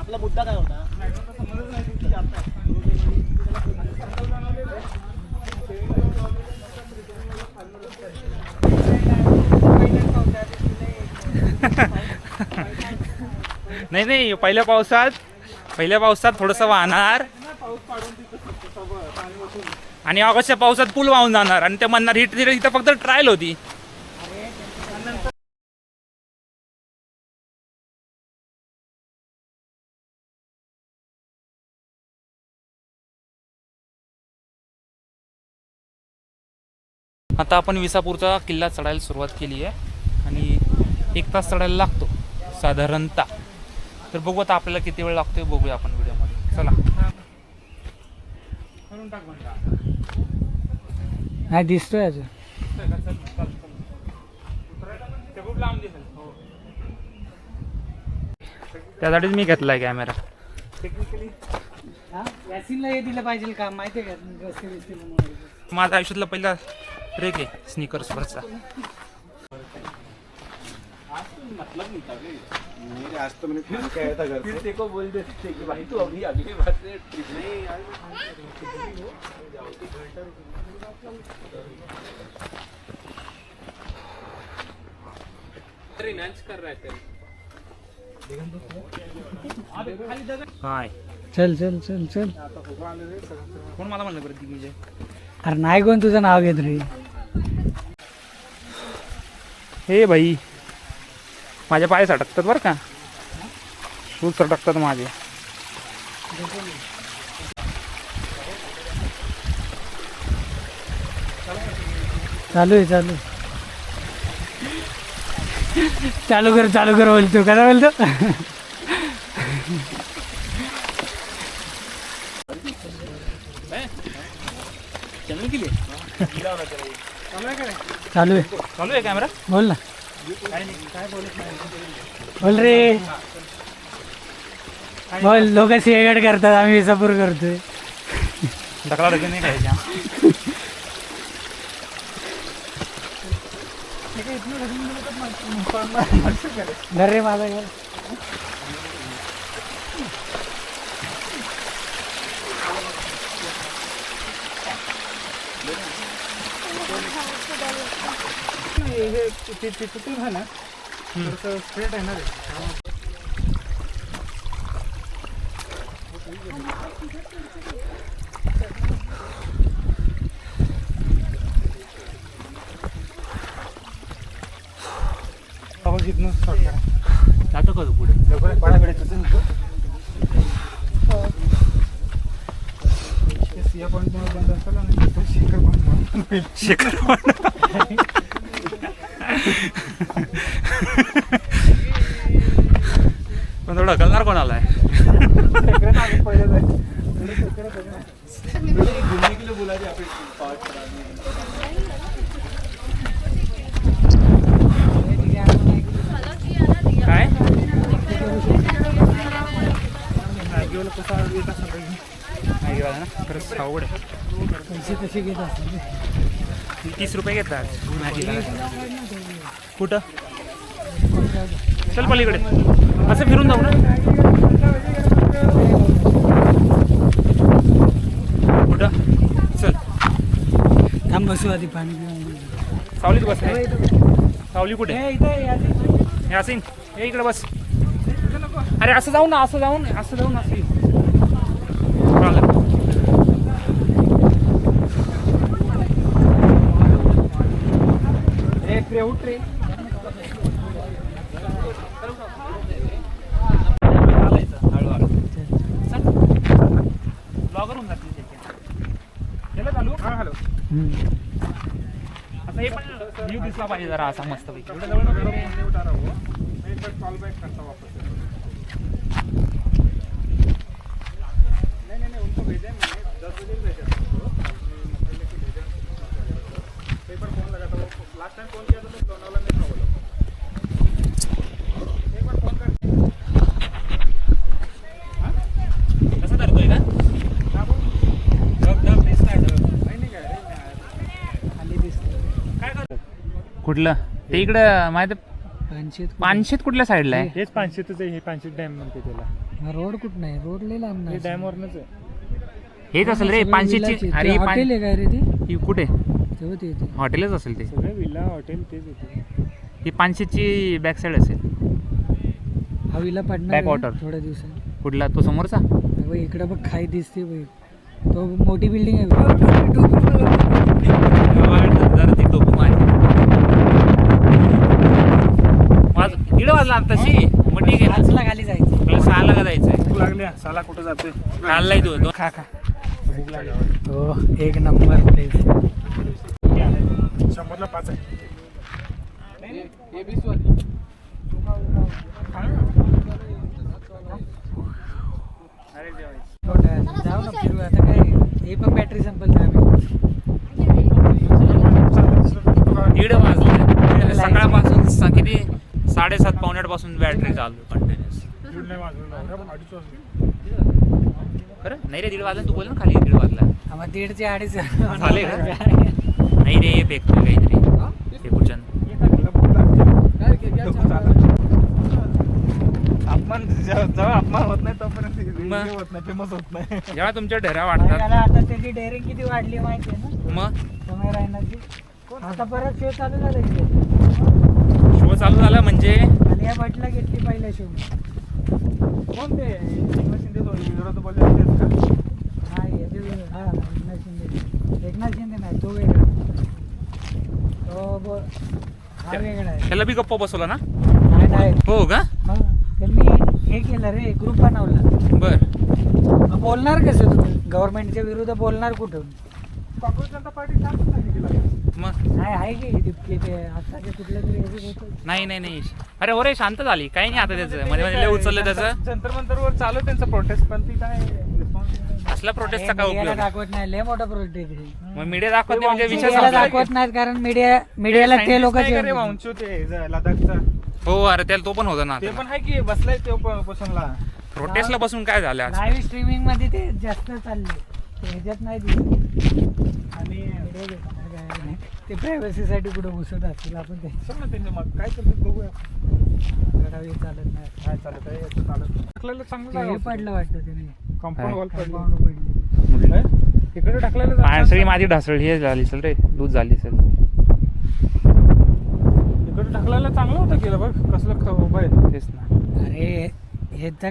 आपला मुद्दा काय होता? नाही नाही, पहिल्या पावसात थोडंसं वाहणार आणि ऑगस्टच्या पावसात पूल वाहून जाणार आणि ते म्हणणार ही इथं फक्त ट्रायल होती. आता आपण विसापूरचा किल्ला चढायला सुरुवात केली आहे आणि 1 तास चढायला लागतो साधारणतः. तर बघू आता आपल्याला किती वेळ लागतोय बघूया आपण व्हिडिओमध्ये. चला. नाही दिसतोय अजून. त्यासाठीच मी घेतलाय कॅमेरा. यासीनला हे दिलं पाहिजे का माहिती आहे का रस्ते बिस्ते बनवायला. माझ्या आयुष्यातला पहिला ट्रेक आहे स्नीकर्सवरचा. मतलब नहीं था मेरे आज तो मैंने फोन किया था घर से, फिर देखो बोल देते कि भाई तू अभी आगे की बात से ट्रिप नहीं यार रिनांच कर रहे थे. काय चल चल चल चल. कोण मला म्हणलं बरं दिग्विजय? अरे नाही कोण तुझं नाव घेत रे. हे भाई माझ्या पाय सटकतात बरं का, शूज सटकतात माझे. चालू आहे चालू चालू कर बोलतो कसा बोलतो. चालू आहे कॅमेरा. बोल ना. बोल रे बोल. लोक सिंहगड करतात आम्ही विसापूर करतोय. ढकला ढकल नाही खायच्या. घर रे माझा घर. तिथून आहे ना थोडंसं स्ट्रेट आहे ना रे. आपण तिथून जातो का तू पुढे? लवकर पाडाकडे सिया पॉईंट बंद असला ना शिखर पण शिखर पण थोडं ढकलणार कोणाला आहे? घूमने के लिए बोला थे आपके पार्क काय नाही घेऊया ना. खरंच अवघड आहे. पैसे तसे घेत असतात. 30 रुपये घेतात मॅगीला. कुठं? चल पलीकडे असं फिरून जाऊ ना. कुठं? चल थांब बसू आधी पाणी पिऊन. सावलीत बस रे. सावली कुठे? हे असेल. हे इकडे बस. अरे असं जाऊ ना, असं जाऊन असं उठ रे. ब्लॉगर होऊन जातील. चालू. हा हॅलो. आता हे पण व्ह्यू दिसला पाहिजे जरा असा मस्त पैकी. कॉल बैक करता वापस. नहीं उनको भेजा है मैंने 10 बजे भेजा था उनको. पेपर फोन लगा था वो लास्ट टाइम फोन किया था तो लोनावाला में था वो लोग. एक बार फोन कर. कसं करतोय का? नहीं काय रे खाली दिसत. काय करतो? कुठलं? ते इकडं माहिती पानशेत पानशेत कुठल्या साईडला आहे? हेच 500च आहे, हे 500 डॅम म्हणते त्याला. रोड कुठं नाही, रोड लय लांब हे नाही. डॅम वरनच आहे. हेच असेल रे 500ची. अरे ही हॉटेल आहे काय रे ते? ही कुठे तेव्हा ते येते. हॉटेलच असेल ते. सगळे विला हॉटेल तेच होते. ही 500ची बॅक साईड असेल. हवीला पडणार Backwater. आहे थोड्या दिवसांनी. कुठला तो समोरचा? बघ इकडे बघ खाई दिसते बघ, तो मोठी बिल्डिंग आहे. जरा ती टोपू माझी दीड वाजला तशी मग ठीक आहे. पाचला खाली जायचं. आपल्याला 6 ला जायचंय. भूक लागली साला कुठं जातोय. खाल्लाय तू खा खा. भूक लागली. हो एक नंबर प्लेस. 100ला 5 आहे. जाऊ ना फिरू आता काय, हे पण बॅटरी संपल नाही. दीड वाजले सकाळपासून किती 7:30 पावणे 8 पासून बॅटरी चालू कंटिन्युअस. खरं नाही रे 1:30 वाजला. तू बोल ना खाली 1:30 वाजला. आम्हाला 1:30 ते 2:30 झाले का? नाही रे फेकतोय काहीतरी फेकूचन. अपमान जेव्हा अपमान होत नाही तोपर्यंत होत नाही, फेमस होत नाही. जेव्हा तुमच्या ढेऱ्या वाटतात आता त्याची डेअरिंग किती वाढली माहिती आहे ना मग समय राहण्याची. आता परत शो चालू झाला इथे. शो चालू झाला म्हणजे आणि या बटला घेतली पहिल्या शो. कोण ते एकनाथ शिंदे विरोध बोलले तेच का? हा येते हा एकनाथ शिंदे. एकनाथ शिंदे नाही तो वेगळा. तो हा वेगळा आहे. त्याला बी गप्पा बसवला ना? नाही नाही हो का? मग त्यांनी हे केलं रे, ग्रुप बनवला. बर मग बोलणार कसं तुम्ही गव्हर्नमेंटच्या विरुद्ध बोलणार कुठून? काँग्रेस जनता पार्टी शांत सांगितलं. मग नाही आहे की तितके ते आताचे कुठल्या तरी हे होतं. नाही नाही नाही अरे हो रे शांत झाली काही नाही आता त्याचं मध्ये मध्ये लय उचललं त्याचं. जंतर मंतरवर चालू आहे त्यांचं प्रोटेस्ट, पण ती काय रिस्पॉन्स असला प्रोटेस्टचा काय मीडियाला उपयोग? दाखवत नाही, लय मोठा प्रोजेक्ट आहे. मग मीडिया दाखवते म्हणजे विषय मीडियाला संपला. दाखवत नाहीत कारण मीडियाला ते लोक वांचू ते लडाखचा हो अरे त्याला तो पण होता ना. ते पण आहे की बसलाय ते पोषणला. प्रोटेस्टला बसून काय झालं आज? लाईव्ह स्ट्रीमिंग मध्ये ते जास्त चालले, ते ह्याच्यात नाही दिसत. आणि ते प्रायव्हसी साठी कुठे घुसत असतील आपण ते सग ना त्यांचे मग काय करतात बघूया. करावे चालत नाही. काय चालत आहे याचं चालत टाकलेलं चांगलं हे पडलं वाटतं त्याने कंपाऊंड वॉल पडलं. कंपाऊंड पडली. इकडे टाकलेलं सगळी माझी ढासळली हे झाली असेल रे लूज झाली असेल. इकडे टाकलेलं चांगलं होतं केलं बघ कसलं उभं आहे. तेच ना. अरे हे तर